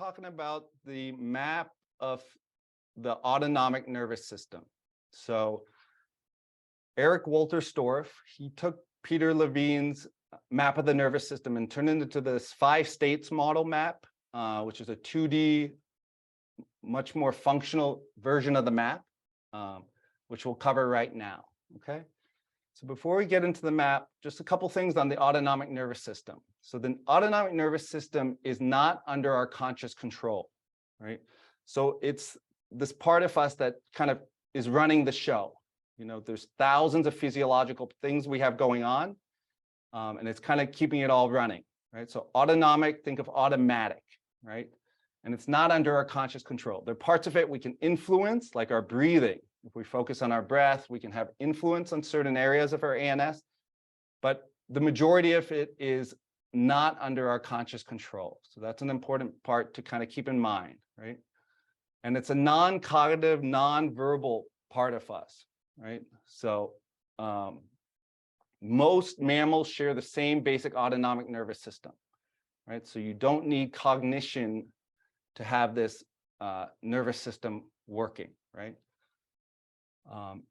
talking about the map of the autonomic nervous system. So Eric Wolterstorff, he took Peter Levine's map of the nervous system and turned it into this 5 states model map, which is a 2D, much more functional version of the map, which we'll cover right now. Okay. So before we get into the map, just a couple things on the autonomic nervous system. So the autonomic nervous system is not under our conscious control, right? So it's this part of us that kind of is running the show. You know, there's thousands of physiological things we have going on, and it's kind of keeping it all running, right? So autonomic, think of automatic, right? And it's not under our conscious control. There are parts of it we can influence, like our breathing. If we focus on our breath, we can have influence on certain areas of our ANS, but the majority of it is not under our conscious control. So that's an important part to kind of keep in mind, right? And it's a non-cognitive, non-verbal part of us, right? So most mammals share the same basic autonomic nervous system, right? So you don't need cognition to have this nervous system working, right?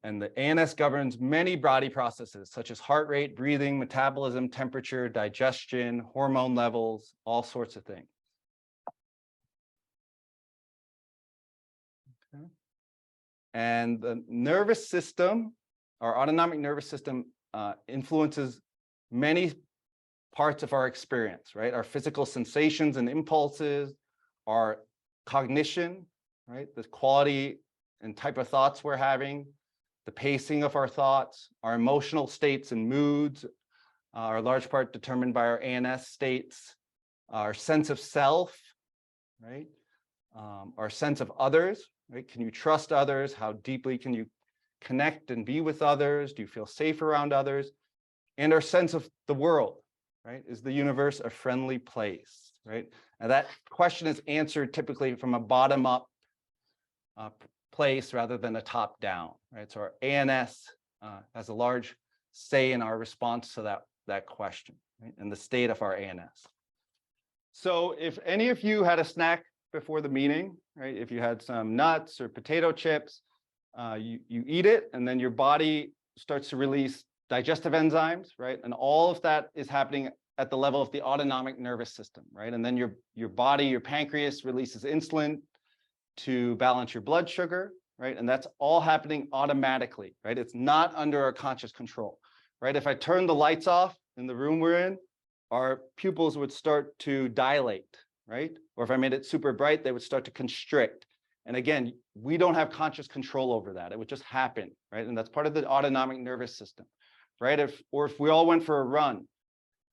And the ANS governs many body processes such as heart rate, breathing, metabolism, temperature, digestion, hormone levels, all sorts of things. Okay. And the nervous system, our autonomic nervous system, influences many parts of our experience, right? Our physical sensations and impulses, our cognition, right? The quality and type of thoughts we're having, the pacing of our thoughts, our emotional states and moods are in large part determined by our ANS states, our sense of self, right? Our sense of others, right? Can you trust others? How deeply can you connect and be with others? Do you feel safe around others? And our sense of the world, right? Is the universe a friendly place, right? And that question is answered typically from a bottom-up place rather than a top-down, right? So our ANS has a large say in our response to that question, right? And the state of our ANS. So if any of you had a snack before the meeting, right? If you had some nuts or potato chips, you eat it, and then your body starts to release digestive enzymes, right? And all of that is happening at the level of the autonomic nervous system, right? And then your body, your pancreas releases insulin to balance your blood sugar, right? And that's all happening automatically, right? It's not under our conscious control, right? If I turn the lights off in the room we're in, our pupils would start to dilate, right? Or if I made it super bright, they would start to constrict. And again, we don't have conscious control over that. It would just happen, right? And that's part of the autonomic nervous system, right? If we all went for a run,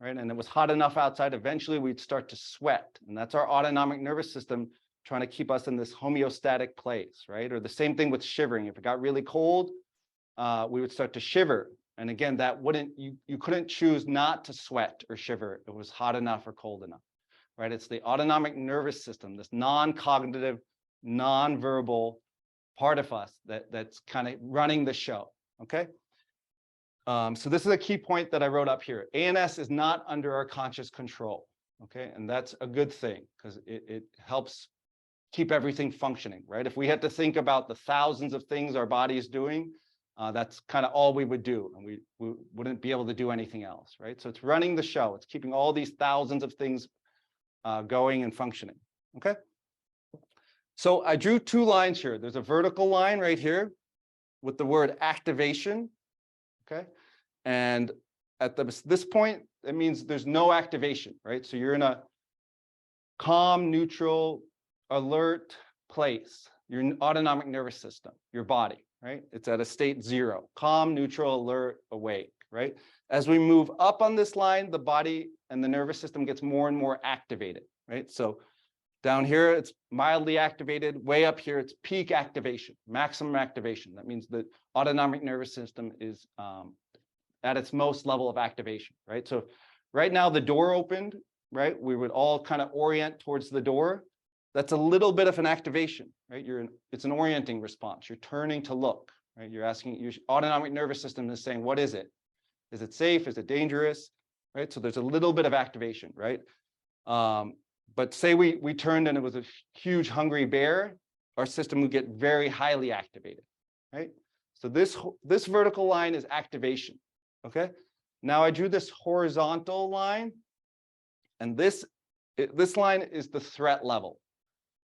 right? And it was hot enough outside, eventually we'd start to sweat. And that's our autonomic nervous system trying to keep us in this homeostatic place, right? Or the same thing with shivering. If it got really cold, we would start to shiver. And again, that you couldn't choose not to sweat or shiver. It was hot enough or cold enough, right? It's the autonomic nervous system, this non-cognitive, non-verbal part of us that's kind of running the show, okay? So this is a key point that I wrote up here. ANS is not under our conscious control, okay? And that's a good thing because it helps keep everything functioning, right? If we had to think about the thousands of things our body is doing, that's kind of all we would do, and we wouldn't be able to do anything else, right? So it's running the show. It's keeping all these thousands of things going and functioning, okay? So I drew 2 lines here. There's a vertical line right here with the word activation, okay? And at this point, it means there's no activation, right? So you're in a calm, neutral, alert place, your autonomic nervous system, your body, right? It's at a state 0, calm, neutral, alert, awake, right? As we move up on this line, the body and the nervous system gets more and more activated, right? So down here, it's mildly activated. Way up here, it's peak activation, maximum activation. That means the autonomic nervous system is at its most level of activation, right? So right now, the door opened, right? We would all kind of orient towards the door. That's a little bit of an activation, right? It's an orienting response. You're turning to look, right? You're asking, your autonomic nervous system is saying, what is it? Is it safe? Is it dangerous? Right? So there's a little bit of activation, right? But say we turned and it was a huge hungry bear, our system would get very highly activated, right? So this vertical line is activation, okay? Now I drew this horizontal line, and this line is the threat level,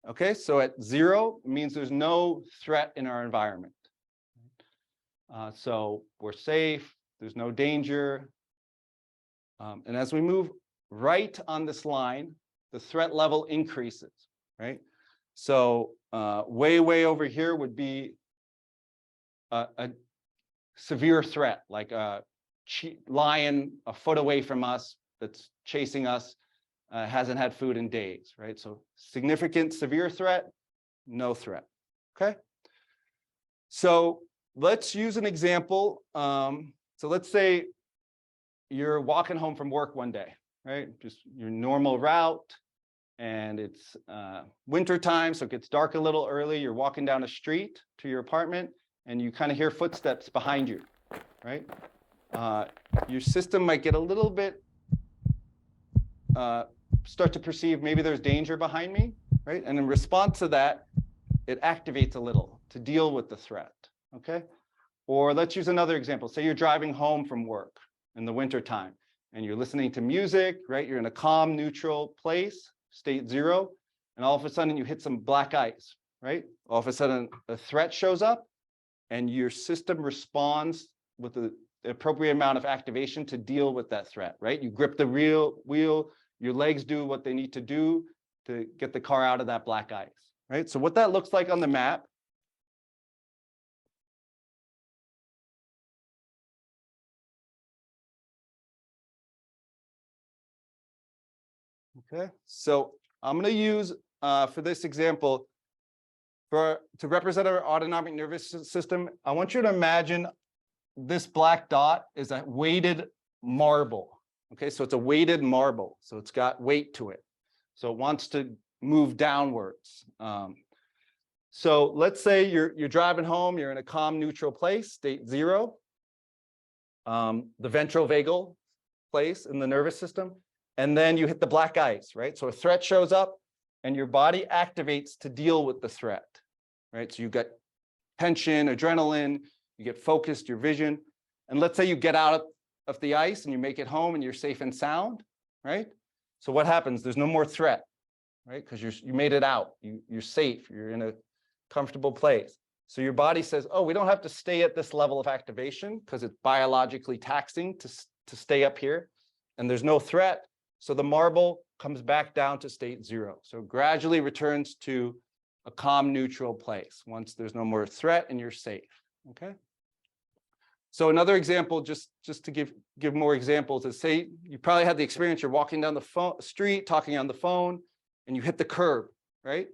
okay? So at 0 means there's no threat in our environment. So we're safe, there's no danger. And as we move right on this line, the threat level increases, right? So way over here would be a severe threat, like a lion a foot away from us that's chasing us, hasn't had food in days, right? So significant severe threat, no threat, okay? So let's use an example. So let's say you're walking home from work one day, right? Just your normal route, and it's winter time, so it gets dark a little early. You're walking down a street to your apartment, and you kind of hear footsteps behind you, right? Your system might get a little bit, start to perceive maybe there's danger behind me, right? And in response to that, it activates a little to deal with the threat, okay? Or let's use another example. Say you're driving home from work in the winter time, and you're listening to music, right? You're in a calm, neutral place, state 0, and all of a sudden you hit some black ice, right? All of a sudden a threat shows up, and your system responds with the appropriate amount of activation to deal with that threat, right? You grip the wheel, your legs do what they need to do to get the car out of that black ice, right? So what that looks like on the map. Okay, so I'm going to use for this example, to represent our autonomic nervous system, I want you to imagine this black dot is a weighted marble. Okay, so it's a weighted marble, so it's got weight to it. So it wants to move downwards. So let's say you're driving home, you're in a calm, neutral place, state 0, the ventral vagal place in the nervous system, and then you hit the black ice, right? So a threat shows up, and your body activates to deal with the threat, right? So you get tension, adrenaline, you get focused, your vision, and let's say you get out of the ice and you make it home and you're safe and sound, right? So what happens? There's no more threat, right? Because you made it out, you're safe, you're in a comfortable place. So your body says, oh, we don't have to stay at this level of activation because it's biologically taxing to stay up here, and there's no threat. So the marble comes back down to state 0. So gradually returns to a calm, neutral place once there's no more threat and you're safe, okay? So another example, just to give more examples, is say you probably had the experience, you're walking down the street, talking on the phone, and you hit the curb, right?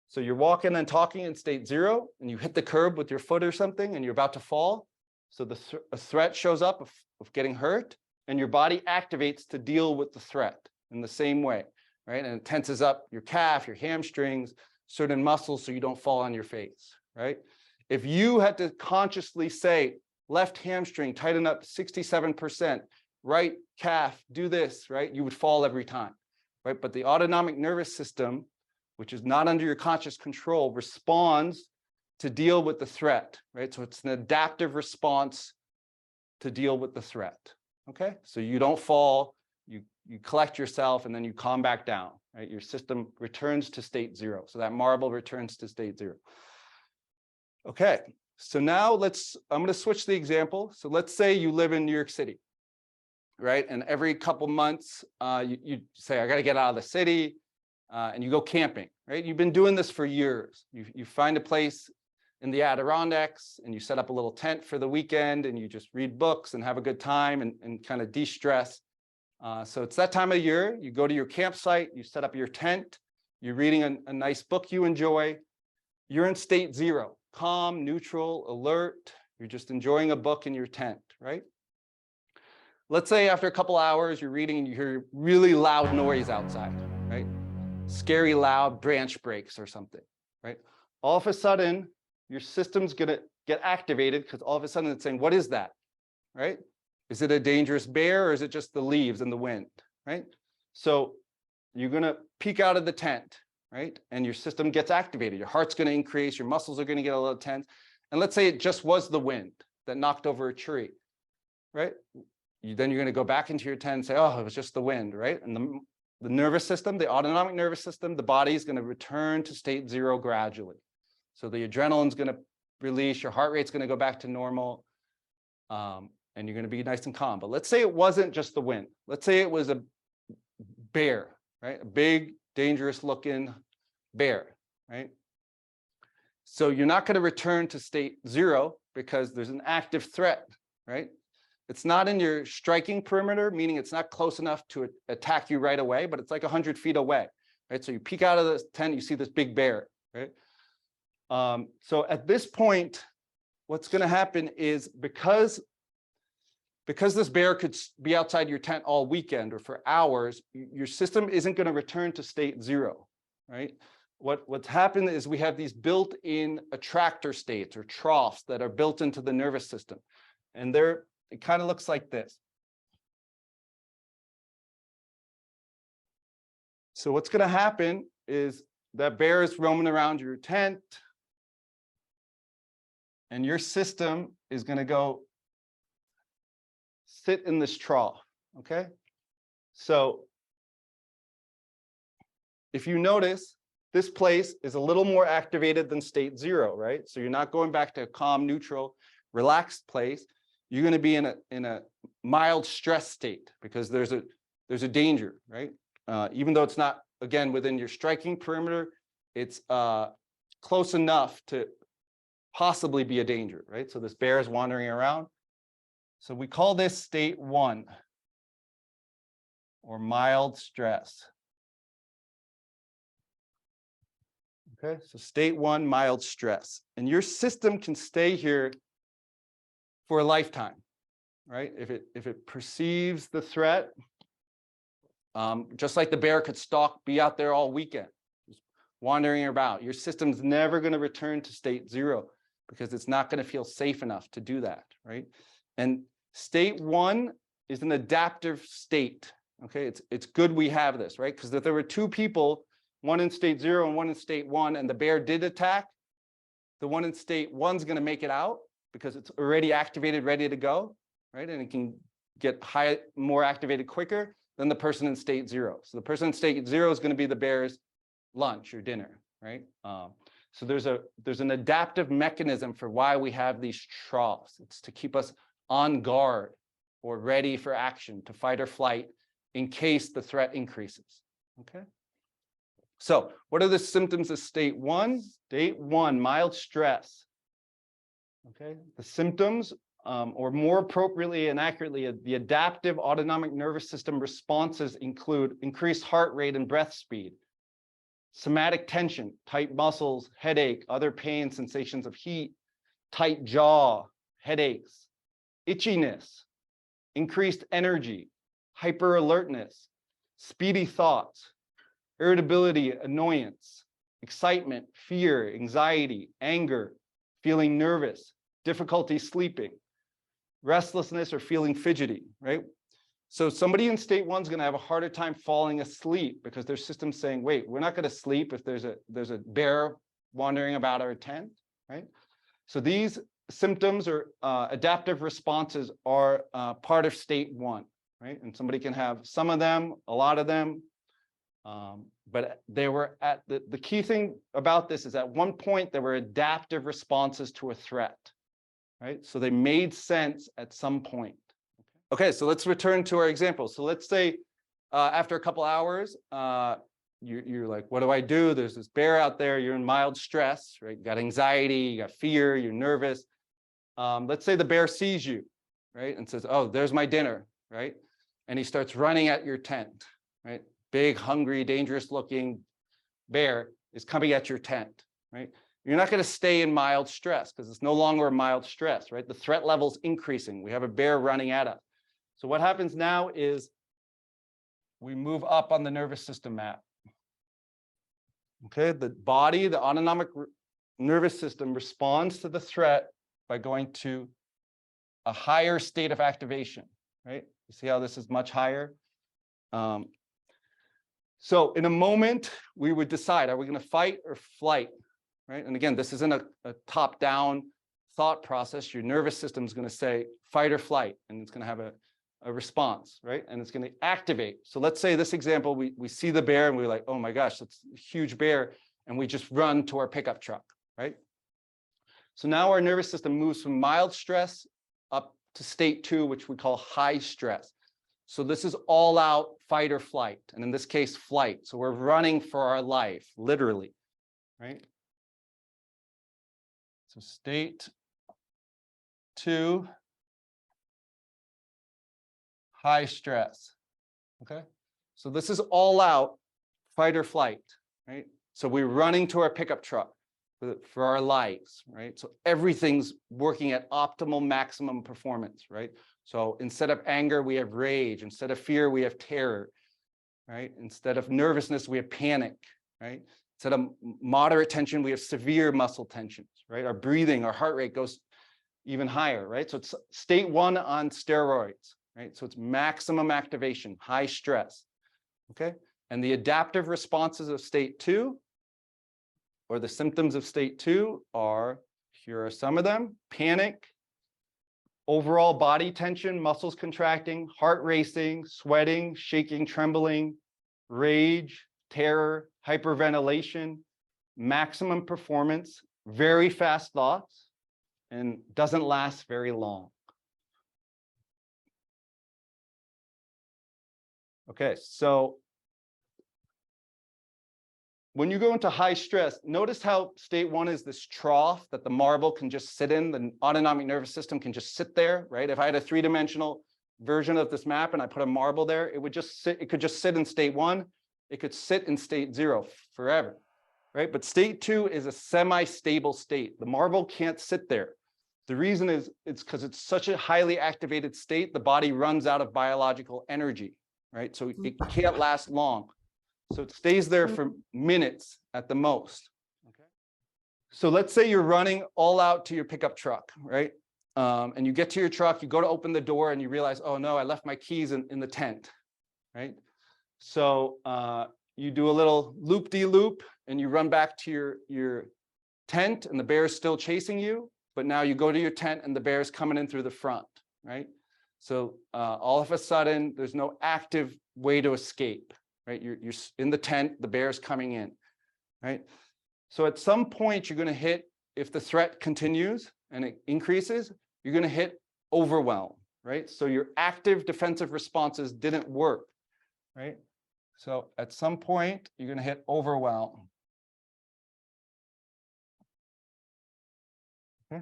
So you're walking and talking in state 0, and you hit the curb with your foot or something, and you're about to fall. So a threat shows up of getting hurt, and your body activates to deal with the threat in the same way, right? And it tenses up your calf, your hamstrings, certain muscles so you don't fall on your face, right? If you had to consciously say, left hamstring, tighten up 67%, right calf, do this, right? You would fall every time, right? But the autonomic nervous system, which is not under your conscious control, responds to deal with the threat, right? So it's an adaptive response to deal with the threat, okay? So you don't fall, you collect yourself, and then you calm back down, right? Your system returns to state 0. So that marble returns to state 0. Okay, so now I'm going to switch the example. So let's say you live in New York City, right? And every couple months, you say, I got to get out of the city, and you go camping, right? You've been doing this for years. You find a place in the Adirondacks, and you set up a little tent for the weekend, and you just read books and have a good time and kind of de-stress. So it's that time of year. You go to your campsite, you set up your tent, you're reading a nice book you enjoy. You're in state 0, calm, neutral, alert. You're just enjoying a book in your tent, right? Let's say after a couple hours, you're reading and you hear really loud noise outside, right? Scary loud branch breaks or something, right? All of a sudden, your system's gonna get activated because all of a sudden it's saying, what is that, right? Is it a dangerous bear, or is it just the leaves and the wind, right? So you're going to peek out of the tent, right? And your system gets activated. Your heart's going to increase. Your muscles are going to get a little tense. And let's say it just was the wind that knocked over a tree, right? Then you're going to go back into your tent and say, oh, it was just the wind, right? And the nervous system, the autonomic nervous system, the body is going to return to state 0 gradually. So the adrenaline's going to release, your heart rate's going to go back to normal, and you're going to be nice and calm. But let's say it wasn't just the wind. Let's say it was a bear, right? A big, dangerous looking bear, right? So you're not going to return to state 0 because there's an active threat, right? It's not in your striking perimeter, meaning it's not close enough to attack you right away, but it's like 100 feet away, right? So you peek out of the tent, you see this big bear, right? So at this point, what's going to happen is because this bear could be outside your tent all weekend or for hours, your system isn't going to return to state 0, right? What's happened is we have these built-in attractor states or troughs that are built into the nervous system, and it kind of looks like this. So what's going to happen is that bear is roaming around your tent, and your system is going to go sit in this trough, okay? So if you notice, this place is a little more activated than state 0, right? So you're not going back to a calm, neutral, relaxed place. You're going to be in a mild stress state because there's a danger, right? Even though it's not, again, within your striking perimeter, it's close enough to possibly be a danger, right? So this bear is wandering around. So we call this state 1 or mild stress. Okay, so state 1, mild stress. And your system can stay here for a lifetime, right? If it perceives the threat, just like the bear could be out there all weekend, just wandering about. Your system's never going to return to state 0 because it's not going to feel safe enough to do that, right? And state 1 is an adaptive state. Okay, it's good we have this, right? Because if there were 2 people, one in state 0 and one in state 1, and the bear did attack, the one in state 1's going to make it out because it's already activated, ready to go, right? And it can get more activated quicker than the person in state 0. So the person in state 0 is going to be the bear's lunch or dinner, right? So there's an adaptive mechanism for why we have these troughs. It's to keep us on guard or ready for action, to fight or flight in case the threat increases, okay? So what are the symptoms of state 1? State 1, mild stress. Okay, the symptoms, or more appropriately and accurately, the adaptive autonomic nervous system responses include increased heart rate and breath speed, somatic tension, tight muscles, headache, other pain, sensations of heat, tight jaw, headaches, itchiness, increased energy, hyper alertness, speedy thoughts, irritability, annoyance, excitement, fear, anxiety, anger, feeling nervous, difficulty sleeping, restlessness or feeling fidgety, right? So somebody in state 1 is going to have a harder time falling asleep because their system's saying, wait, we're not going to sleep if there's a bear wandering about our tent, right? So these symptoms or adaptive responses are part of state 1, right? And somebody can have some of them, a lot of them, but they were at the key thing about this is at one point there were adaptive responses to a threat, right? So they made sense at some point. Okay, so let's return to our example. So let's say after a couple hours, you're like, what do I do? There's this bear out there. You're in mild stress, right? You got anxiety, you got fear, you're nervous. Let's say the bear sees you, right? And says, oh, there's my dinner, right? And he starts running at your tent, right? Big, hungry, dangerous looking bear is coming at your tent, right? You're not going to stay in mild stress because it's no longer a mild stress, right? The threat level's increasing. We have a bear running at us. So what happens now is we move up on the nervous system map. Okay, the body, the autonomic nervous system responds to the threat by going to a higher state of activation, right? You see how this is much higher? So in a moment, we would decide, are we going to fight or flight, right? And again, this isn't a top-down thought process. Your nervous system is going to say fight or flight, and it's going to have a response, right? And it's going to activate. So let's say this example, we see the bear and we're like, oh my gosh, that's a huge bear. And we just run to our pickup truck, right? So now our nervous system moves from mild stress up to state 2, which we call high stress. So this is all out fight or flight. And in this case, flight. So we're running for our life, literally, right? So state 2, high stress, okay? So this is all out fight or flight, right? So we're running to our pickup truck for our lives, right? So everything's working at optimal maximum performance, right? So instead of anger, we have rage. Instead of fear, we have terror, right? Instead of nervousness, we have panic, right? Instead of moderate tension, we have severe muscle tensions, right? Our breathing, our heart rate goes even higher, right? So it's state 1 on steroids, right? So it's maximum activation, high stress, okay? And the adaptive responses of state 2, or the symptoms of state 2 are, here are some of them: panic, overall body tension, muscles contracting, heart racing, sweating, shaking, trembling, rage, terror, hyperventilation, maximum performance, very fast thoughts, and doesn't last very long. Okay, so when you go into high stress, notice how state 1 is this trough that the marble can just sit in. The autonomic nervous system can just sit there, right? If I had a 3-dimensional version of this map and I put a marble there, it would just sit. It could just sit in state 1. It could sit in state 0 forever, right? But state 2 is a semi-stable state. The marble can't sit there. The reason is it's because it's such a highly activated state, the body runs out of biological energy, right? So it can't last long. So it stays there for minutes at the most. Okay. So let's say you're running all out to your pickup truck, right? And you get to your truck, you go to open the door and you realize, oh no, I left my keys in the tent, right? So you do a little loop-de-loop and you run back to your tent and the bear's still chasing you, but now you go to your tent and the bear's coming in through the front, right? So all of a sudden, there's no active way to escape. Right, you're in the tent, the bear's coming in, right? So at some point, you're going to hit, if the threat continues and it increases, you're going to hit overwhelm, right? So your active defensive responses didn't work, right? So at some point, you're going to hit overwhelm. Okay.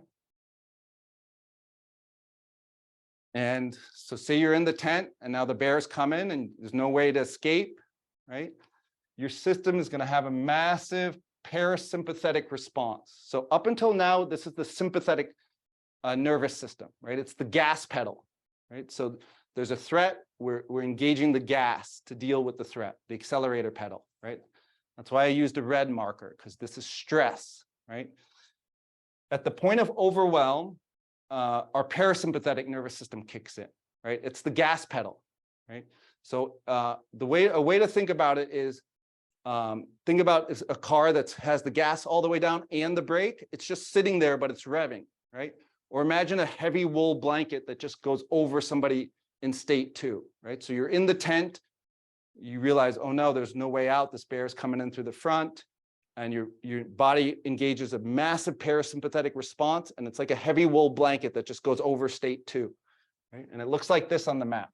And so say you're in the tent and now the bear's coming and there's no way to escape, right? Your system is going to have a massive parasympathetic response. So up until now, this is the sympathetic nervous system, right? It's the gas pedal, right? So there's a threat, we're engaging the gas to deal with the threat, the accelerator pedal, right? That's why I used a red marker, because this is stress, right? At the point of overwhelm, our parasympathetic nervous system kicks in, right? It's the gas pedal, right? So a way to think about it is, think about a car that has the gas all the way down and the brake. It's just sitting there, but it's revving, right? Or imagine a heavy wool blanket that just goes over somebody in state 2, right? So you're in the tent, you realize, oh no, there's no way out. This bear is coming in through the front, and your body engages a massive parasympathetic response, and it's like a heavy wool blanket that just goes over state 2, right? And it looks like this on the map.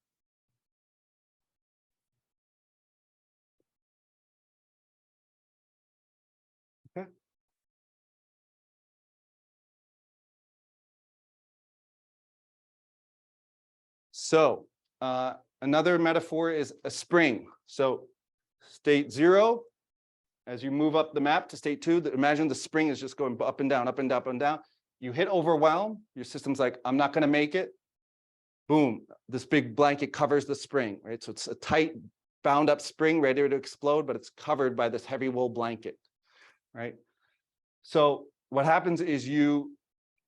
Okay. So another metaphor is a spring. So state 0, as you move up the map to state 2, imagine the spring is just going up and down, up and down, up and down. You hit overwhelm, your system's like, I'm not going to make it. Boom, this big blanket covers the spring, right? So it's a tight, bound up spring ready to explode, but it's covered by this heavy wool blanket, right? So what happens is you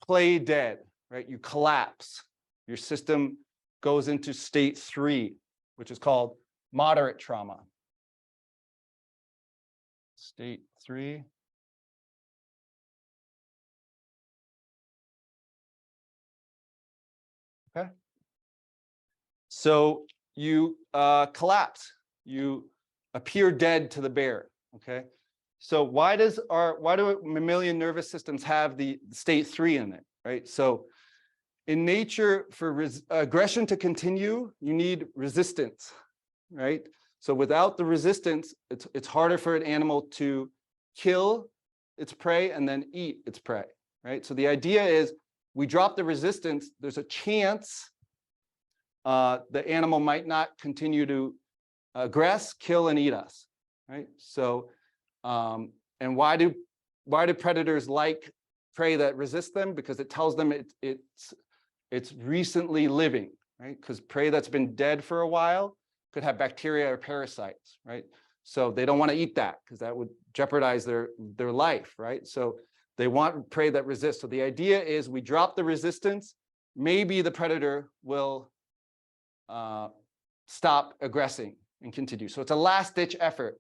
play dead, right? You collapse. Your system goes into state 3, which is called moderate trauma. State 3. Okay. So you collapse. You appear dead to the bear. Okay. So why do mammalian nervous systems have the state 3 in it? Right. So in nature, for aggression to continue, you need resistance. Right. So without the resistance, it's harder for an animal to kill its prey and then eat its prey. Right. So the idea is we drop the resistance. There's a chance the animal might not continue to aggress, kill, and eat us, right? So, and why do predators like prey that resist them? Because it tells them it's recently living, right? Because prey that's been dead for a while could have bacteria or parasites, right? So they don't want to eat that because that would jeopardize their life, right? So they want prey that resists. So the idea is we drop the resistance, maybe the predator will stop aggressing and continue. So it's a last-ditch effort.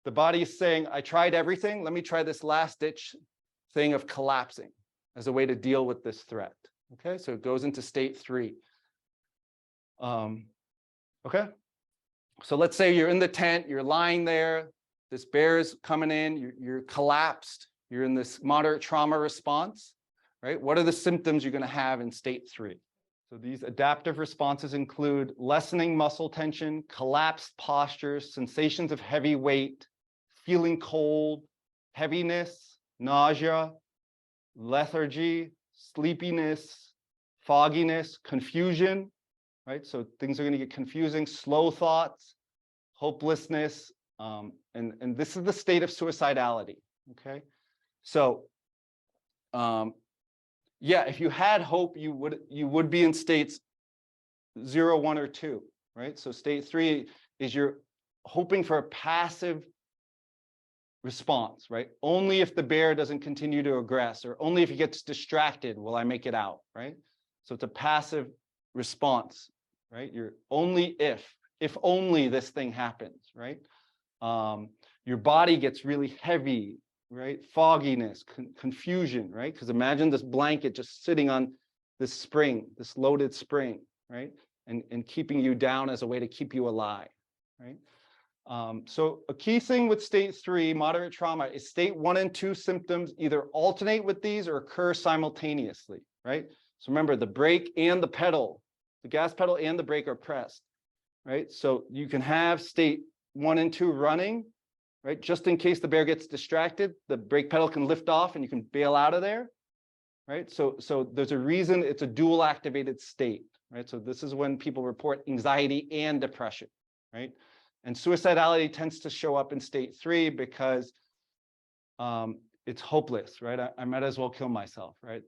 The body is saying, I tried everything. Let me try this last-ditch thing of collapsing as a way to deal with this threat. Okay, so it goes into state 3. Okay, so let's say you're in the tent, you're lying there, this bear is coming in, you're collapsed, you're in this moderate trauma response, right? What are the symptoms you're going to have in state 3? So these adaptive responses include lessening muscle tension, collapsed postures, sensations of heavy weight, feeling cold, heaviness, nausea, lethargy, sleepiness, fogginess, confusion, right? So things are going to get confusing, slow thoughts, hopelessness, and this is the state of suicidality, okay? So, yeah, if you had hope, you would be in states 0, 1, or 2, right? So state 3 is you're hoping for a passive response, right? Only if the bear doesn't continue to aggress, or only if he gets distracted will I make it out, right? So it's a passive response, right? You're only if only this thing happens, right? Your body gets really heavy, right? Fogginess, confusion, right? Because imagine this blanket just sitting on this spring, this loaded spring, right? And keeping you down as a way to keep you alive, right? So a key thing with state 3, moderate trauma, is state 1 and 2 symptoms either alternate with these or occur simultaneously, right? So remember, the brake and the pedal, the gas pedal and the brake are pressed, right? So you can have state 1 and 2 running, right? Just in case the bear gets distracted, the brake pedal can lift off and you can bail out of there, right? So there's a reason it's a dual activated state, right? So this is when people report anxiety and depression, right? And suicidality tends to show up in state 3 because it's hopeless, right? I might as well kill myself, right?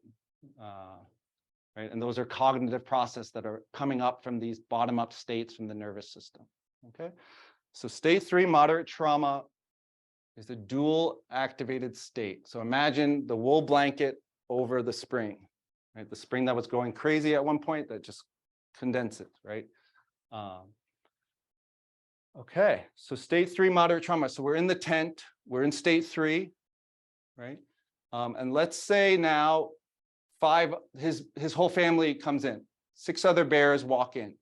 Right? And those are cognitive processes that are coming up from these bottom-up states from the nervous system, okay? So state 3 moderate trauma is a dual activated state. So imagine the wool blanket over the spring, right? The spring that was going crazy at one point that just condenses, right? Okay, so state 3 moderate trauma. So we're in the tent, we're in state 3, right? And let's say now his whole family comes in, 6 other bears walk in,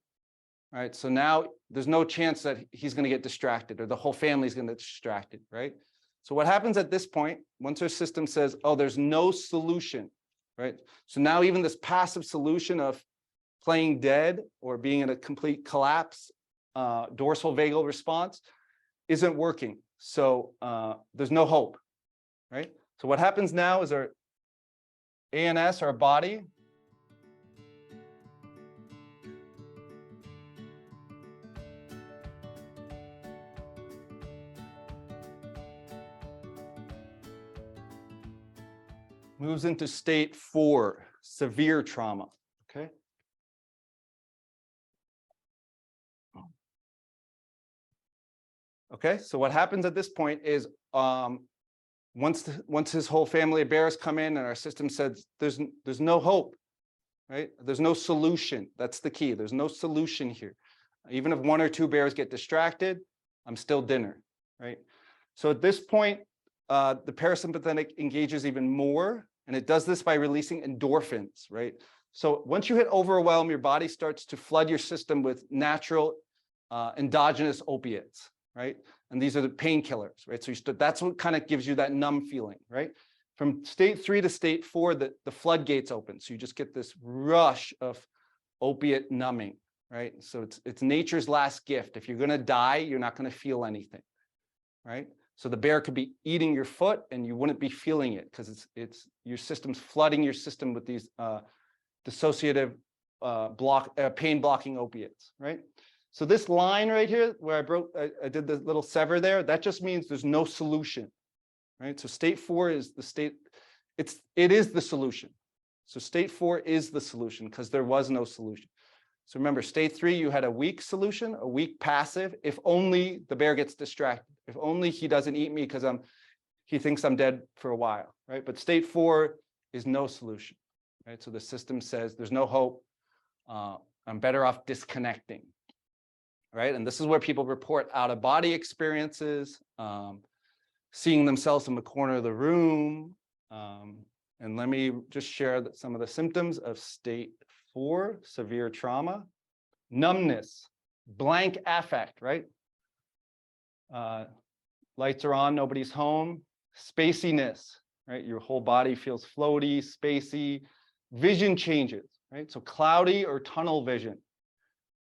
right? So now there's no chance that he's going to get distracted or the whole family's going to get distracted, right? So what happens at this point, once our system says, oh, there's no solution, right? So now even this passive solution of playing dead or being in a complete collapse, dorsal vagal response isn't working. So there's no hope, right? So what happens now is our ANS, our body, moves into state 4, severe trauma, okay? Okay, so what happens at this point is once his whole family of bears come in and our system says there's no hope, right? There's no solution. That's the key. There's no solution here. Even if 1 or 2 bears get distracted, I'm still dinner, right? So at this point, the parasympathetic engages even more, and it does this by releasing endorphins, right? So once you hit overwhelm, your body starts to flood your system with natural endogenous opiates, right? And these are the painkillers, right? So that's what kind of gives you that numb feeling, right? From state 3 to state 4, the floodgates open. So you just get this rush of opiate numbing, right? So it's nature's last gift. If you're going to die, you're not going to feel anything, right? So the bear could be eating your foot and you wouldn't be feeling it because it's your system's flooding your system with these dissociative pain blocking opiates, right? So this line right here where I did the little sever there, that just means there's no solution, right? So state 4 is the state, it is the solution. So state 4 is the solution because there was no solution. So remember, state 3, you had a weak solution, a weak passive, if only the bear gets distracted, if only he doesn't eat me because he thinks I'm dead for a while, right? But state 4 is no solution, right? So the system says there's no hope. I'm better off disconnecting, right? And this is where people report out-of-body experiences, seeing themselves in the corner of the room. And let me just share some of the symptoms of state 4, severe trauma. Numbness, blank affect, right? Lights are on, nobody's home. Spaciness, right? Your whole body feels floaty, spacey. Vision changes, right? So cloudy or tunnel vision,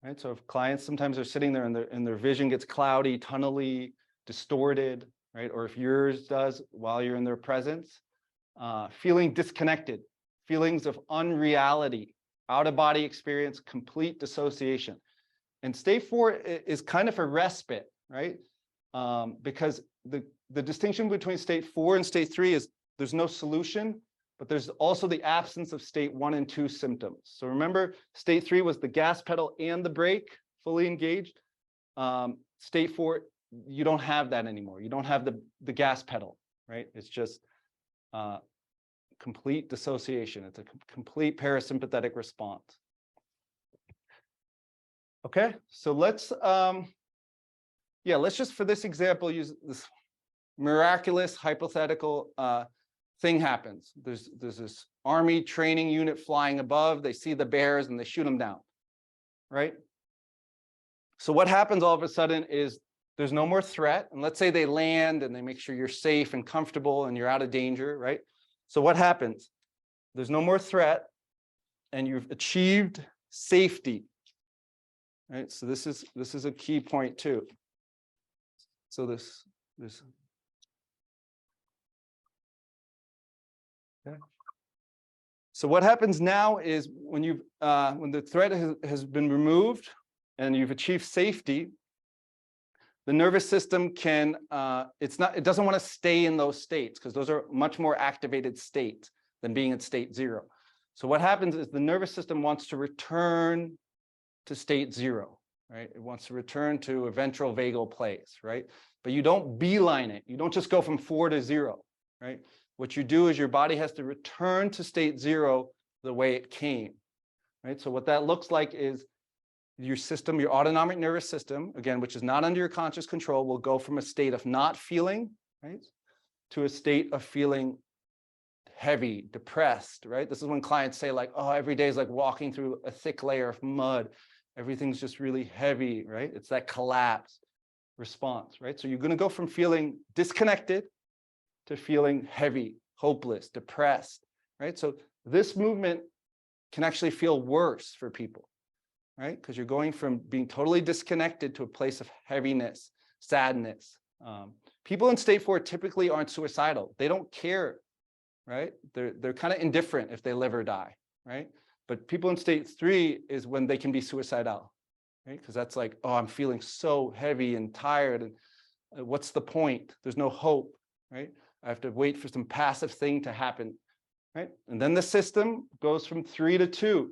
right? So if clients sometimes are sitting there and their vision gets cloudy, tunnely, distorted, right? Or if yours does while you're in their presence, feeling disconnected, feelings of unreality, out-of-body experience, complete dissociation. And state 4 is kind of a respite, right? Because the distinction between state 4 and state 3 is there's no solution, but there's also the absence of state 1 and 2 symptoms. So remember, state 3 was the gas pedal and the brake fully engaged. State 4, you don't have that anymore. You don't have the gas pedal, right? It's just complete dissociation. It's a complete parasympathetic response. Okay, so let's just for this example use this miraculous hypothetical thing happens. There's this army training unit flying above. They see the bears and they shoot them down, right? So what happens all of a sudden is there's no more threat. And let's say they land and they make sure you're safe and comfortable and you're out of danger, right? So what happens? There's no more threat and you've achieved safety, right? So this is a key point too. So this. Okay. So what happens now is when the threat has been removed and you've achieved safety, the nervous system can it doesn't want to stay in those states because those are much more activated states than being at state 0. So what happens is the nervous system wants to return to state 0, right? It wants to return to a ventral vagal place, right? But you don't beeline it. You don't just go from 4 to 0, right? What you do is your body has to return to state 0 the way it came, right? So what that looks like is your system, your autonomic nervous system, again, which is not under your conscious control, will go from a state of not feeling, right, to a state of feeling heavy, depressed, right? This is when clients say like, oh, every day is like walking through a thick layer of mud. Everything's just really heavy, right? It's that collapse response, right? So you're going to go from feeling disconnected to feeling heavy, hopeless, depressed, right? So this movement can actually feel worse for people, right? Because you're going from being totally disconnected to a place of heaviness, sadness. People in state 4 typically aren't suicidal. They don't care, right? They're kind of indifferent if they live or die, right? But people in state 3 is when they can be suicidal, right? Because that's like, oh, I'm feeling so heavy and tired, and what's the point? There's no hope, right? I have to wait for some passive thing to happen, right? And then the system goes from 3 to 2.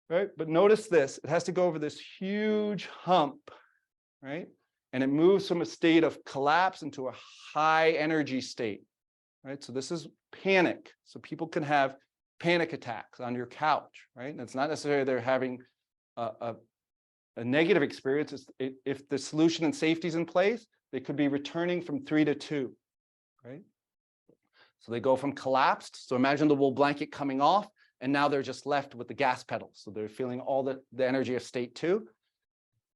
Right? But notice this, it has to go over this huge hump, right? And it moves from a state of collapse into a high energy state, right? So this is panic. So people can have panic attacks on your couch, right? And it's not necessarily they're having a negative experience. If the solution and safety is in place, they could be returning from 3 to 2, right? So they go from collapsed. So imagine the wool blanket coming off, and now they're just left with the gas pedal. So they're feeling all the energy of state 2.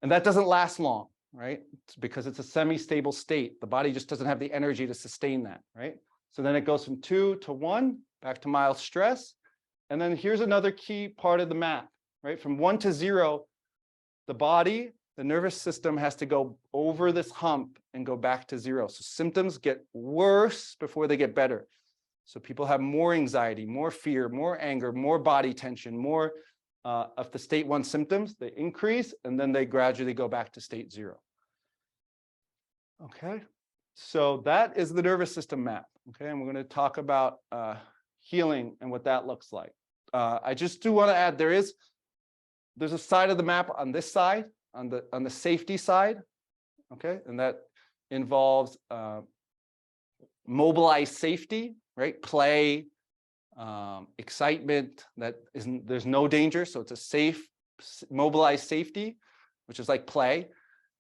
And that doesn't last long, right? It's because it's a semi-stable state. The body just doesn't have the energy to sustain that, right? So then it goes from 2 to 1, back to mild stress. And then here's another key part of the map, right? From 1 to 0, the body, the nervous system has to go over this hump and go back to 0. So symptoms get worse before they get better. So people have more anxiety, more fear, more anger, more body tension, more of the state 1 symptoms. They increase, and then they gradually go back to state 0. Okay, so that is the nervous system map. Okay, and we're going to talk about healing and what that looks like. I just do want to add there's a side of the map on this side, on the safety side. Okay, and that involves mobilized safety, right? Play, excitement. There's no danger, so it's a safe, mobilized safety, which is like play,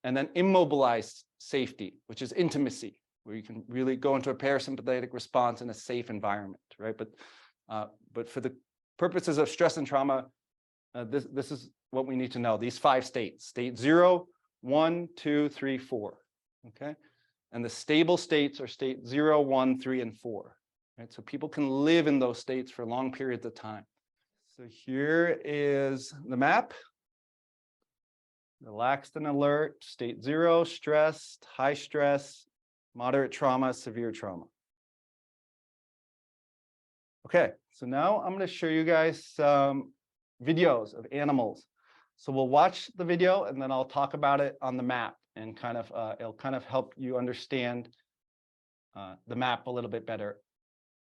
and then immobilized safety, which is intimacy, where you can really go into a parasympathetic response in a safe environment, right? But for the purposes of stress and trauma, this is what we need to know. These 5 states: state 0, 1, 2, 3, 4. Okay, and the stable states are state 0, 1, 3, and 4. Right, so people can live in those states for long periods of time. So here is the map. Relaxed and alert, state 0, stressed, high stress, moderate trauma, severe trauma. Okay, so now I'm going to show you guys some videos of animals. So we'll watch the video and then I'll talk about it on the map, and kind of it'll kind of help you understand the map a little bit better.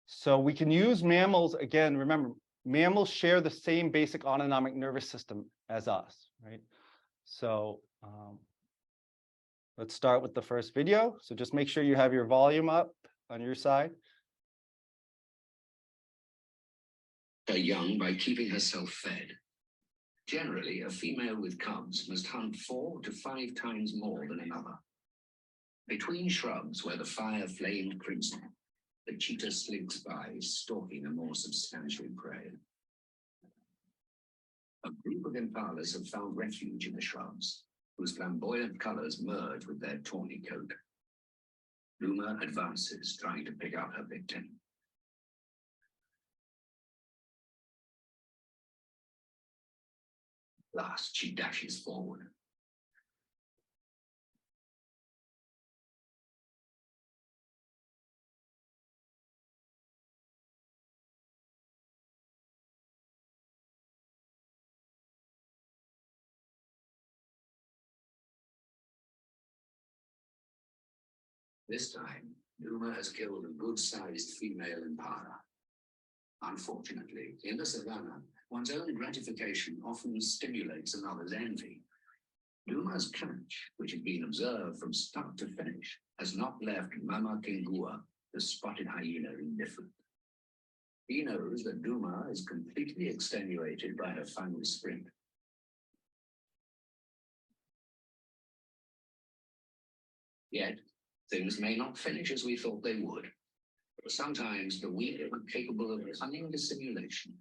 So we can use mammals. Again, remember, mammals share the same basic autonomic nervous system as us, right? So let's start with the first video. So just make sure you have your volume up on your side. Her young by keeping herself fed. Generally, a female with cubs must hunt 4 to 5 times more than another. Between shrubs where the fire flamed crimson, the cheetah slinks by, stalking a more substantial prey. A group of impalas have found refuge in the shrubs, whose flamboyant colors merge with their tawny coat. Luma advances, trying to pick out her victim. Last, she dashes forward. This time, Luma has killed a good-sized female impala. Unfortunately, in the savannah, one's own gratification often stimulates another's envy. Luma's catch, which had been observed from start to finish, has not left Mama Kingua, the spotted hyena, indifferent. He knows that Luma is completely extenuated by her final sprint. Yet, things may not finish as we thought they would. Sometimes the weak are capable of cunning dissimulation.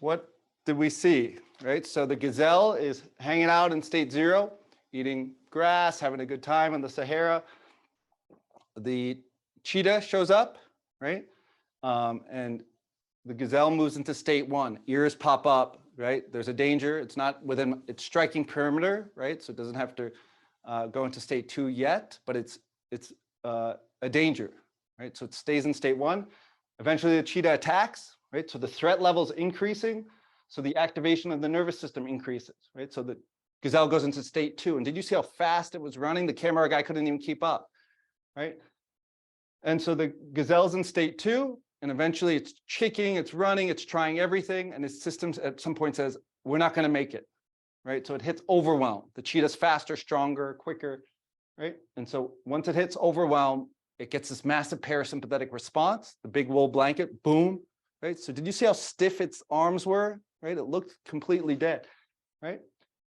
What did we see, right? So the gazelle is hanging out in state 0, eating grass, having a good time in the Sahara. The cheetah shows up, right? And the gazelle moves into state 1. Ears pop up, right? There's a danger. It's not within its striking perimeter, right? So it doesn't have to go into state 2 yet, but it's a danger, right? So it stays in state 1. Eventually the cheetah attacks, right? So the threat level is increasing. So the activation of the nervous system increases, right? So the gazelle goes into state 2. And did you see how fast it was running? The camera guy couldn't even keep up, right? And so the gazelle's in state 2, and eventually it's kicking, it's running, it's trying everything, and its system at some point says, we're not going to make it, right? So it hits overwhelm. The cheetah's faster, stronger, quicker, right? And so once it hits overwhelm, it gets this massive parasympathetic response, the big wool blanket, boom, right? So did you see how stiff its arms were, right? It looked completely dead, right?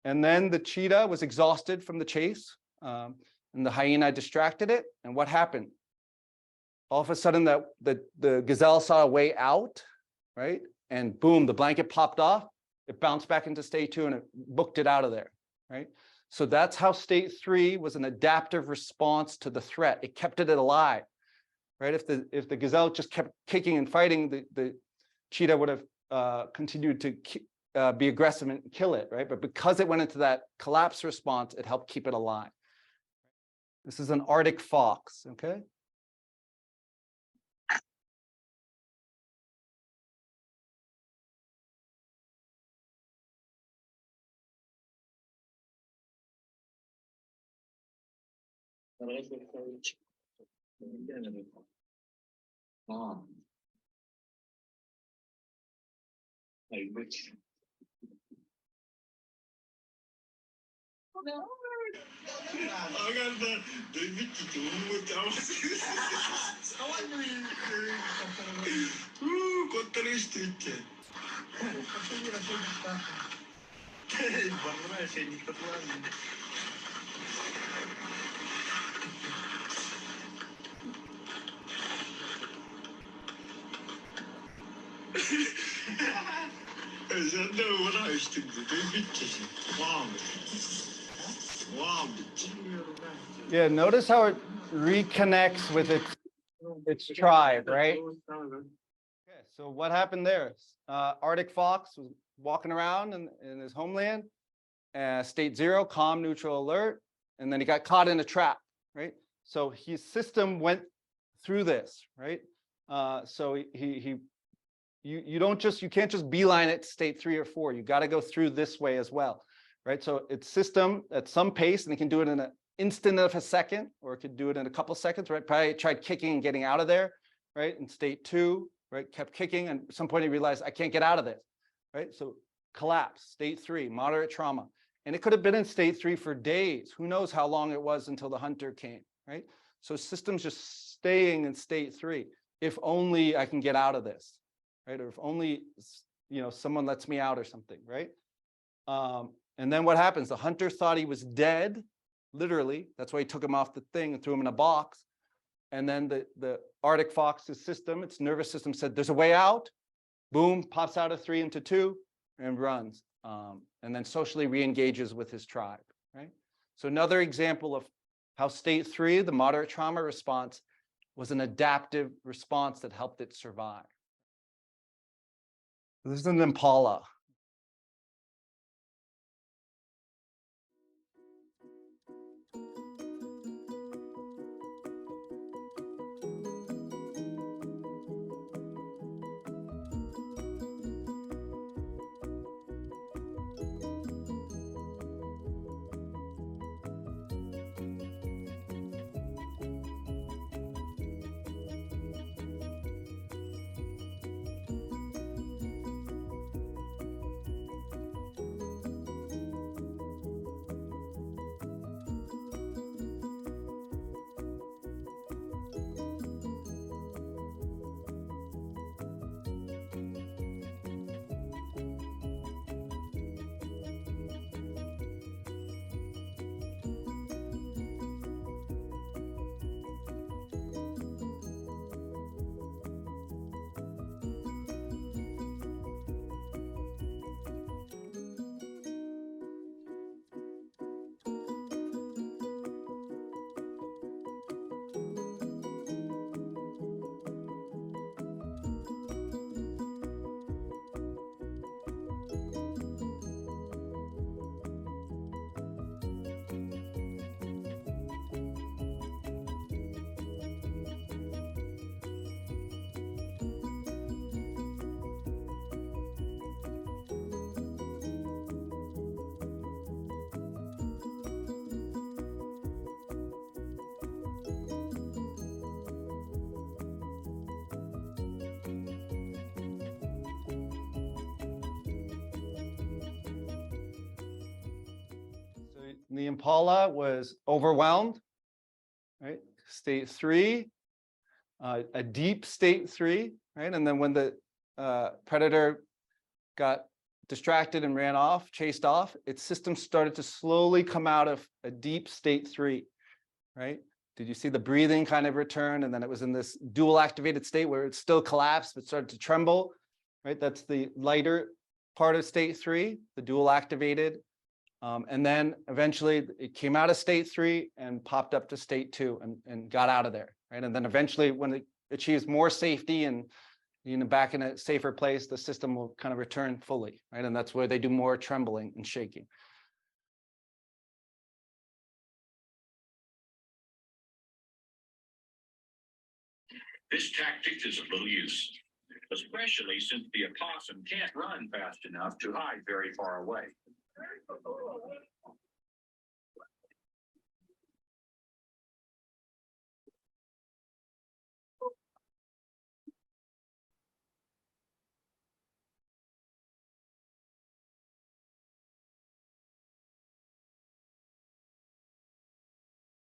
And then the cheetah was exhausted from the chase, and the hyena distracted it. And what happened? All of a sudden, the gazelle saw a way out, right? And boom, the blanket popped off. It bounced back into state 2 and it booked it out of there, right? So that's how state 3 was an adaptive response to the threat. It kept it alive, right? If the gazelle just kept kicking and fighting, the cheetah would have continued to be aggressive and kill it, right? But because it went into that collapse response, it helped keep it alive. This is an Arctic fox, okay? Yeah, notice how it reconnects with its tribe, right? Okay, so what happened there? Arctic fox was walking around in his homeland, state 0, calm, neutral, alert, and then he got caught in a trap, right? So his system went through this, right? So you can't just beeline it to state 3 or 4. You got to go through this way as well, right? So its system at some pace, and it can do it in an instant of a second, or it could do it in a couple seconds, right? Probably tried kicking and getting out of there, right? In state 2, right? Kept kicking, and at some point he realized I can't get out of this, right? So collapse, state 3, moderate trauma. And it could have been in state 3 for days. Who knows how long it was until the hunter came, right? So systems just staying in state 3. If only I can get out of this, right? Or if only, someone lets me out or something, right? And then what happens? The hunter thought he was dead, literally. That's why he took him off the thing and threw him in a box. And then the Arctic fox's system, its nervous system said, there's a way out. Boom, pops out of 3 into 2 and runs. And then socially re-engages with his tribe, right? So another example of how state 3, the moderate trauma response, was an adaptive response that helped it survive. This is an impala. And the impala was overwhelmed, right? State 3, a deep state 3, right? And then when the predator got distracted and ran off, chased off, its system started to slowly come out of a deep state 3, right? Did you see the breathing kind of return? And then it was in this dual activated state where it still collapsed, but started to tremble, right? That's the lighter part of state 3, the dual activated. And then eventually it came out of state 3 and popped up to state 2 and got out of there, right? And then eventually when it achieves more safety and back in a safer place, the system will kind of return fully, right? And that's where they do more trembling and shaking. This tactic is of little use, especially since the opossum can't run fast enough to hide very far away.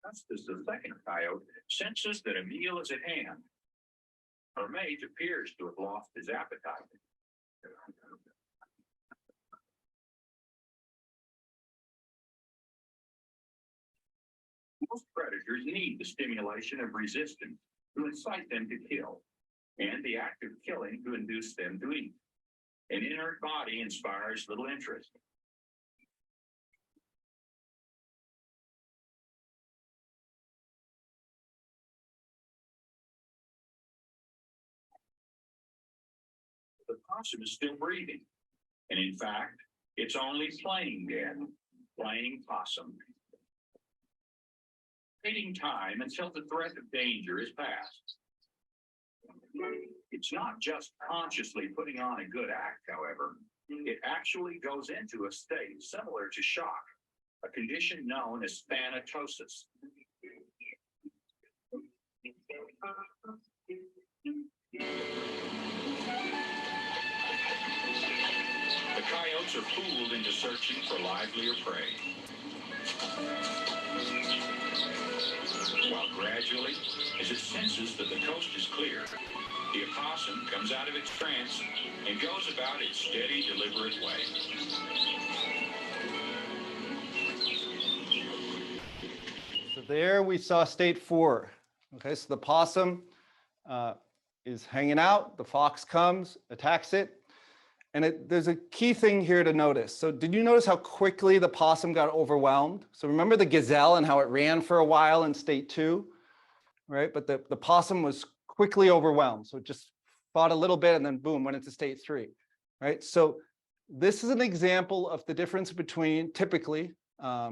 Just as the second coyote senses that a meal is at hand, her mate appears to have lost his appetite. Most predators need the stimulation of resistance to incite them to kill, and the act of killing to induce them to eat. An inert body inspires little interest. The possum is still breathing, and in fact, it's only playing dead, playing possum. Waiting time until the threat of danger is past. It's not just consciously putting on a good act, however. It actually goes into a state similar to shock, a condition known as thanatosis. The coyotes are fooled into searching for livelier prey. While gradually, as it senses that the coast is clear, the opossum comes out of its trance and goes about its steady, deliberate way. So there we saw state 4. Okay, so the possum is hanging out, the fox comes, attacks it, and there's a key thing here to notice. So did you notice how quickly the possum got overwhelmed? So remember the gazelle and how it ran for a while in state 2, right? But the possum was quickly overwhelmed. So it just fought a little bit and then boom, went into state 3, right? So this is an example of the difference between, typically,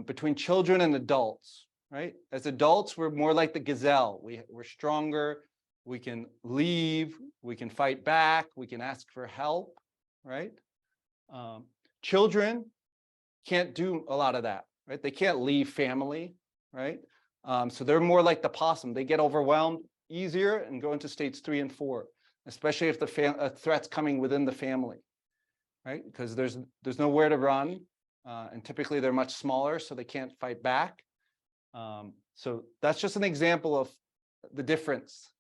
between children and adults, right? As adults, we're more like the gazelle. We're stronger, we can leave, we can fight back, we can ask for help, right? Children can't do a lot of that, right? They can't leave family, right? So they're more like the possum. They get overwhelmed easier and go into states 3 and 4, especially if the threat's coming within the family, right? Because there's nowhere to run, and typically they're much smaller, so they can't fight back. So that's just an example of the difference,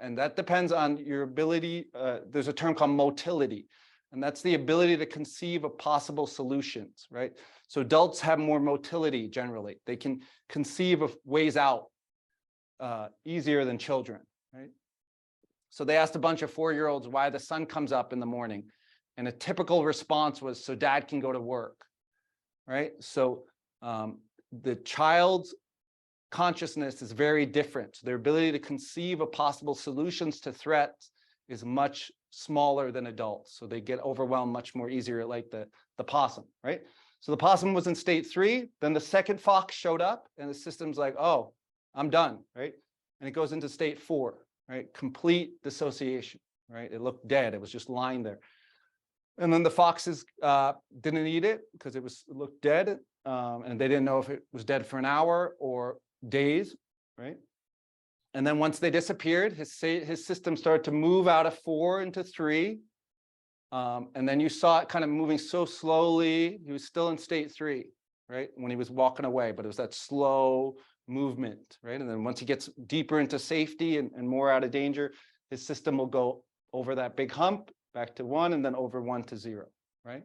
and that depends on your ability. There's a term called motility, and that's the ability to conceive of possible solutions, right? So adults have more motility generally. They can conceive of ways out easier than children, right? So they asked a bunch of 4-year-olds why the sun comes up in the morning, and a typical response was so dad can go to work, right? So the child's consciousness is very different. Their ability to conceive of possible solutions to threats is much smaller than adults. So they get overwhelmed much more easier, like the possum, right? So the possum was in state 3, then the second fox showed up and the system's like, oh, I'm done, right? And it goes into state 4, right? Complete dissociation, right? It looked dead, it was just lying there. And then the foxes didn't eat it because it looked dead, and they didn't know if it was dead for an hour or days, right? And then once they disappeared, his system started to move out of 4 into 3. And then you saw it kind of moving so slowly. He was still in state 3, right? When he was walking away, but it was that slow movement, right? And then once he gets deeper into safety and more out of danger, his system will go over that big hump, back to 1, and then over 1 to 0, right?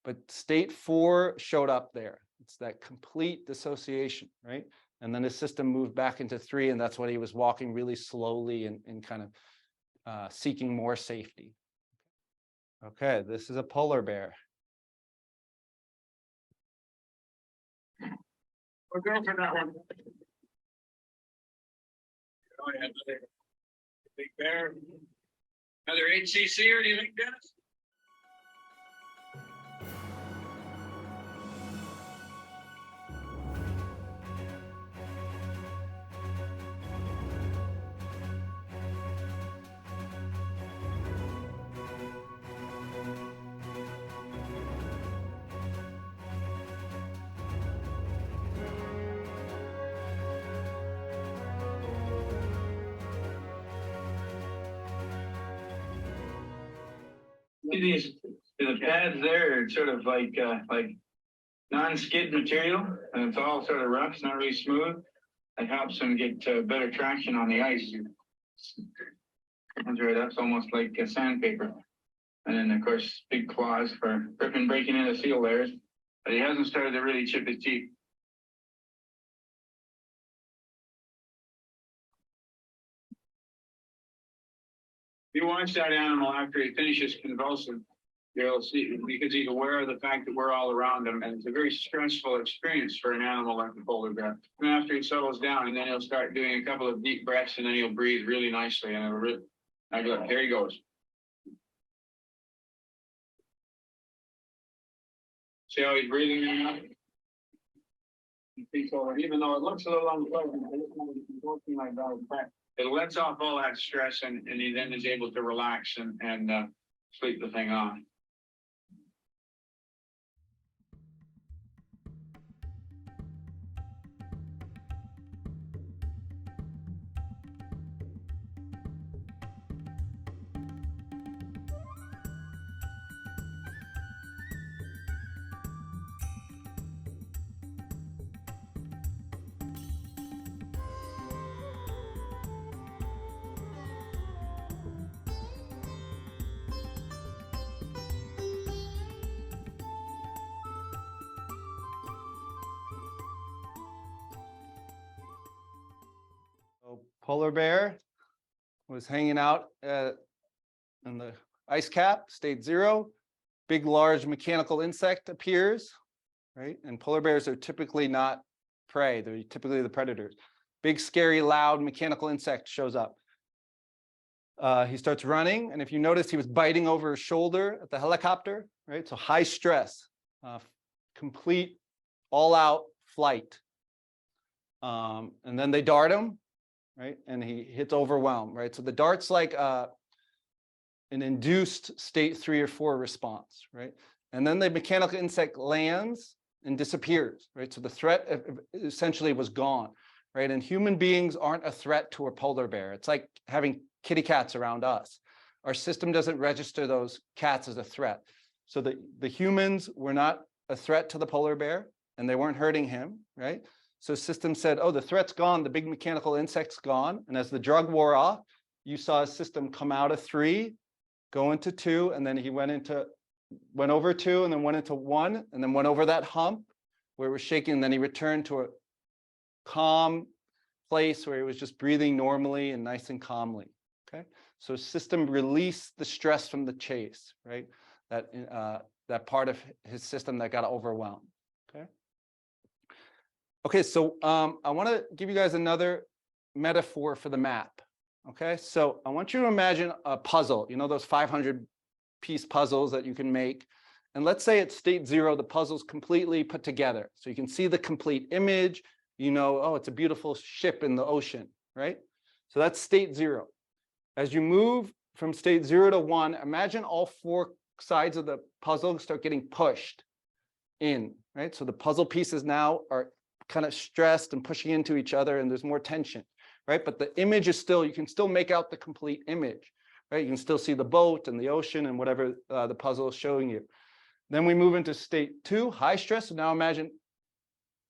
But state 4 showed up there. It's that complete dissociation, right? And then his system moved back into 3, and that's when he was walking really slowly and kind of seeking more safety. Okay, this is a polar bear. We're going for that one. Oh, yeah, another big bear. Another HCC, or do you think, Dennis? These the pads there are sort of like non-skid material, and it's all sort of rough, it's not really smooth. It helps them get better traction on the ice. That's right, that's almost like sandpaper. And then of course big claws for ripping, breaking into seal layers. But he hasn't started to really chip his teeth. If you watch that animal after he finishes convulsing, you'll see, because he's aware of the fact that we're all around him, and it's a very stressful experience for an animal like the polar bear. And after he settles down, and then he'll start doing a couple of deep breaths, and then he'll breathe really nicely, and it'll really, look, here he goes. See how he's breathing in now? He thinks over, even though it looks a little unpleasant, working like that. It lets off all that stress, and he then is able to relax and sleep the thing off. Polar bear was hanging out in the ice cap, state 0. Big, large mechanical insect appears, right? And polar bears are typically not prey. They're typically the predators. Big, scary, loud mechanical insect shows up. He starts running, and if you notice, he was biting over his shoulder at the helicopter, right? So high stress, complete, all-out flight. And then they dart him, right? And he hits overwhelm, right? So the dart's like an induced state 3 or 4 response, right? And then the mechanical insect lands and disappears, right? So the threat essentially was gone, right? And human beings aren't a threat to a polar bear. It's like having kitty cats around us. Our system doesn't register those cats as a threat. So the humans were not a threat to the polar bear, and they weren't hurting him, right? So system said, oh, the threat's gone, the big mechanical insect's gone. And as the drug wore off, you saw his system come out of 3, go into 2, and then he went over 2, and then went into 1, and then went over that hump where it was shaking, and then he returned to a calm place where he was just breathing normally and nice and calmly, okay? So system released the stress from the chase, right? That part of his system that got overwhelmed, okay? Okay, so I want to give you guys another metaphor for the map. Okay, so I want you to imagine a puzzle, you know, those 500-piece puzzles that you can make. And let's say at state 0, the puzzle's completely put together. So you can see the complete image, you know, oh, it's a beautiful ship in the ocean, right? So that's state 0. As you move from state 0 to 1, imagine all 4 sides of the puzzle start getting pushed in, right? So the puzzle pieces now are kind of stressed and pushing into each other, and there's more tension, right? But the image is still, you can still make out the complete image, right? You can still see the boat and the ocean and whatever the puzzle is showing you. Then we move into state 2, high stress. So now imagine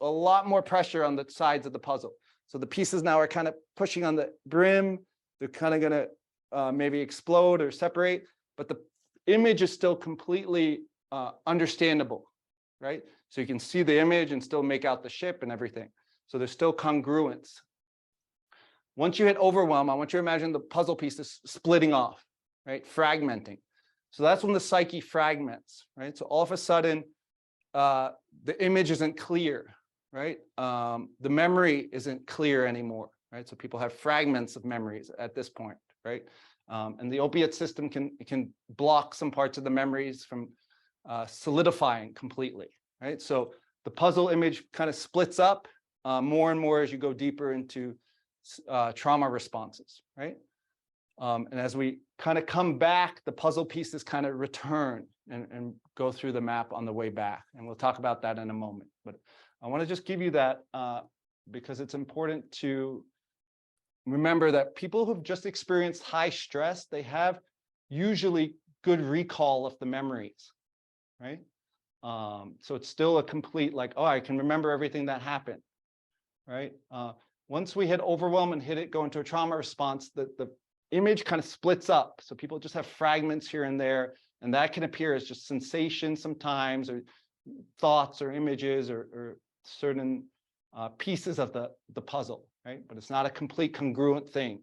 a lot more pressure on the sides of the puzzle. So the pieces now are kind of pushing on the brim. They're kind of going to maybe explode or separate, but the image is still completely understandable, right? So you can see the image and still make out the ship and everything. So there's still congruence. Once you hit overwhelm, I want you to imagine the puzzle pieces splitting off, right? Fragmenting. So that's when the psyche fragments, right? So all of a sudden, the image isn't clear, right? The memory isn't clear anymore, right? So people have fragments of memories at this point, right? And the opiate system can block some parts of the memories from solidifying completely, right? So the puzzle image kind of splits up more and more as you go deeper into trauma responses, right? And as we kind of come back, the puzzle pieces kind of return and go through the map on the way back. And we'll talk about that in a moment. But I want to just give you that because it's important to remember that people who've just experienced high stress, they have usually good recall of the memories, right? So it's still a complete, like, oh, I can remember everything that happened, right? Once we hit overwhelm and go into a trauma response, the image kind of splits up. So people just have fragments here and there, and that can appear as just sensations sometimes, or thoughts or images or certain pieces of the puzzle, right? But it's not a complete congruent thing.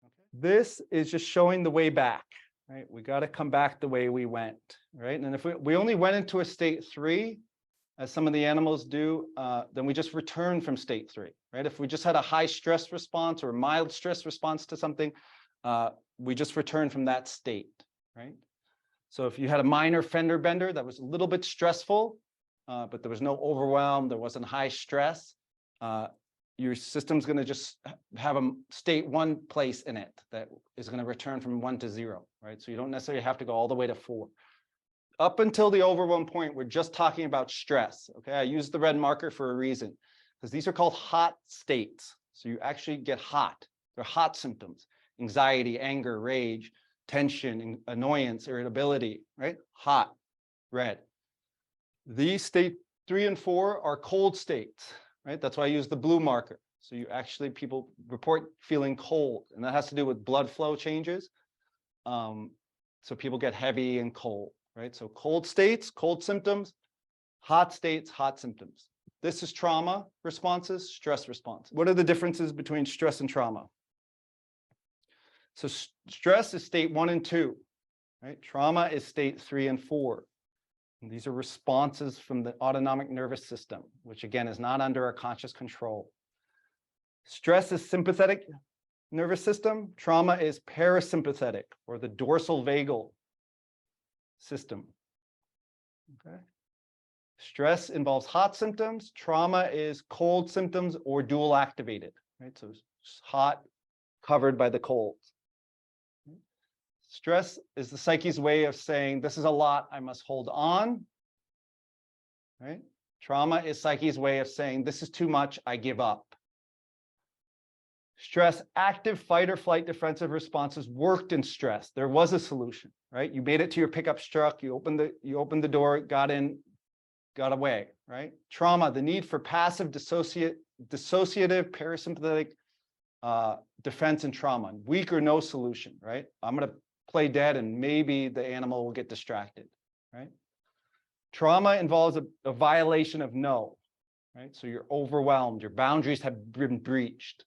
Okay. This is just showing the way back, right? We got to come back the way we went, right? And if we only went into a state 3, as some of the animals do, then we just return from state 3, right? If we just had a high stress response or a mild stress response to something, we just return from that state, right? So if you had a minor fender bender that was a little bit stressful, but there was no overwhelm, there wasn't high stress, your system's going to just have a state 1 place in it that is going to return from 1 to 0, right? So you don't necessarily have to go all the way to 4. Up until the overwhelm point, we're just talking about stress. Okay, I used the red marker for a reason, because these are called hot states. So you actually get hot. They're hot symptoms: anxiety, anger, rage, tension, annoyance, irritability, right? Hot, red. These state 3 and 4 are cold states, right? That's why I use the blue marker. So people report feeling cold, and that has to do with blood flow changes. So people get heavy and cold. Right? So cold states, cold symptoms, hot states, hot symptoms. This is trauma responses, stress response. What are the differences between stress and trauma? So stress is state 1 and 2, right? Trauma is state 3 and 4. And these are responses from the autonomic nervous system, which again is not under our conscious control. Stress is sympathetic nervous system. Trauma is parasympathetic, or the dorsal vagal system. Okay. Stress involves hot symptoms. Trauma is cold symptoms or dual activated, right? So it's hot covered by the cold. Stress is the psyche's way of saying, this is a lot, I must hold on, right? Trauma is psyche's way of saying, this is too much, I give up. Stress, active fight or flight defensive responses worked in stress. There was a solution, right? You made it to your pickup truck, you opened the door, got in, got away, right? Trauma, the need for passive dissociative parasympathetic defense and trauma. Weak or no solution, right? I'm going to play dead and maybe the animal will get distracted, right? Trauma involves a violation of no, right? So you're overwhelmed, your boundaries have been breached.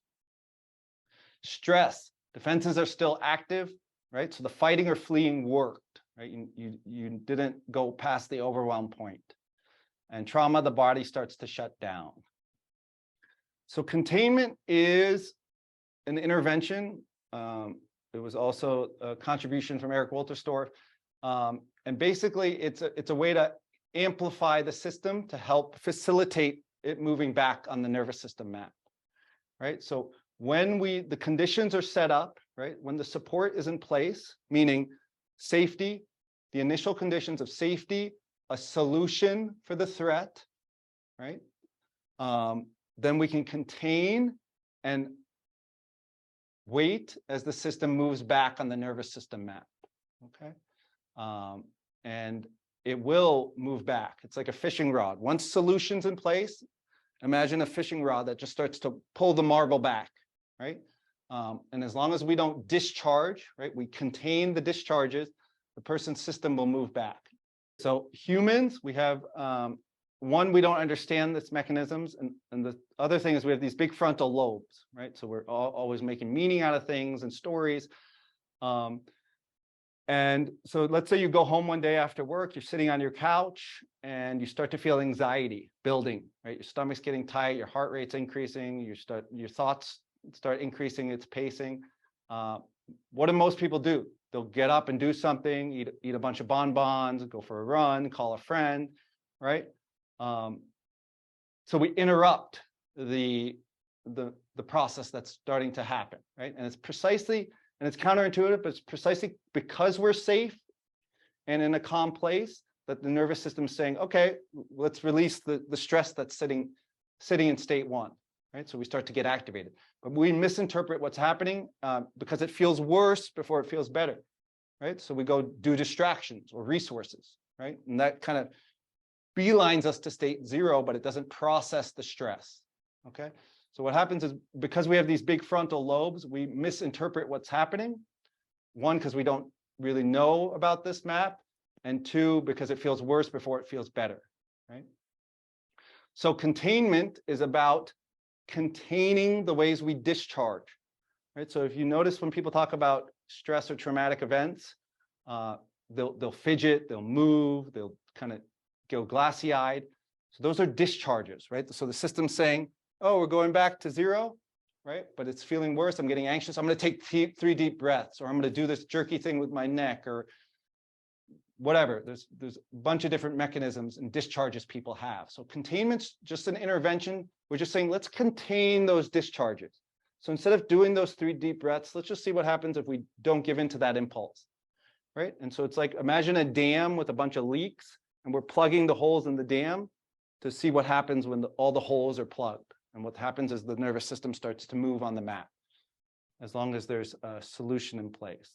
Stress, defenses are still active, right? So the fighting or fleeing worked, right? You didn't go past the overwhelm point. And trauma, the body starts to shut down. So containment is an intervention. It was also a contribution from Eric Wolterstorff. And basically, it's a way to amplify the system to help facilitate it moving back on the nervous system map, right? So when the conditions are set up, right? When the support is in place, meaning safety, the initial conditions of safety, a solution for the threat, right? Then we can contain and wait as the system moves back on the nervous system map, okay? And it will move back. It's like a fishing rod. Once solution's in place, Imagine a fishing rod that just starts to pull the marble back, right? And as long as we don't discharge, right, we contain the discharges, the person's system will move back. So humans, we have, one, we don't understand its mechanisms. And the other thing is we have these big frontal lobes, right? So we're always making meaning out of things and stories. And so let's say you go home one day after work, you're sitting on your couch and you start to feel anxiety building, right? Your stomach's getting tight, your heart rate's increasing, your thoughts start increasing its pacing. What do most people do? They'll get up and do something, eat a bunch of bonbons, go for a run, call a friend, right? So we interrupt the process that's starting to happen, right? And it's precisely, and it's counterintuitive, but it's precisely because we're safe and in a calm place that the nervous system is saying, okay, let's release the stress that's sitting in state one, right? So we start to get activated. But we misinterpret what's happening because it feels worse before it feels better, right? So we go do distractions or resources, right? And that kind of beelines us to state zero, but it doesn't process the stress, okay? So what happens is because we have these big frontal lobes, we misinterpret what's happening. One, because we don't really know about this map, and two, because it feels worse before it feels better, right? So containment is about containing the ways we discharge, right? So if you notice when people talk about stress or traumatic events, they'll fidget, they'll move, they'll kind of go glassy-eyed. So those are discharges, right? So the system's saying, oh, we're going back to zero, right? But it's feeling worse. I'm getting anxious. I'm going to take 3 deep breaths, or I'm going to do this jerky thing with my neck, or whatever. There's a bunch of different mechanisms and discharges people have. So containment's just an intervention. We're just saying, let's contain those discharges. So instead of doing those 3 deep breaths, let's just see what happens if we don't give into that impulse, right? And so it's like, imagine a dam with a bunch of leaks, and we're plugging the holes in the dam to see what happens when all the holes are plugged. And what happens is the nervous system starts to move on the map, as long as there's a solution in place.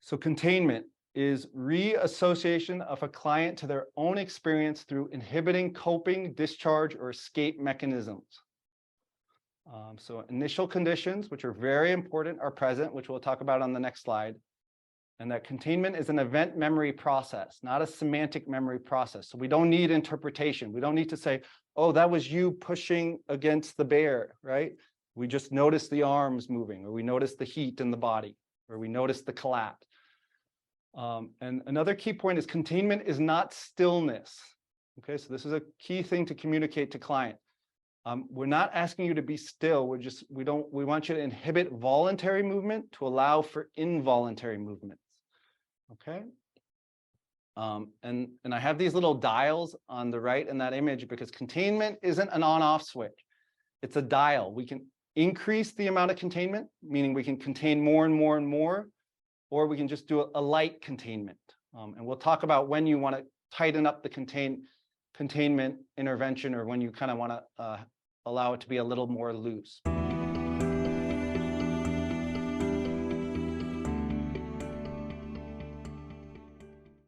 So containment is reassociation of a client to their own experience through inhibiting coping, discharge, or escape mechanisms. So initial conditions, which are very important, are present, which we'll talk about on the next slide. And that containment is an event memory process, not a semantic memory process. So we don't need interpretation. We don't need to say, oh, that was you pushing against the bear, right? We just notice the arms moving, or we notice the heat in the body, or we notice the collapse. And another key point is containment is not stillness. Okay, so this is a key thing to communicate to client. We're not asking you to be still. We want you to inhibit voluntary movement to allow for involuntary movements. Okay. And I have these little dials on the right in that image because containment isn't an on-off switch. It's a dial. We can increase the amount of containment, meaning we can contain more and more and more, or we can just do a light containment. And we'll talk about when you want to tighten up the containment intervention, or when you kind of want to allow it to be a little more loose.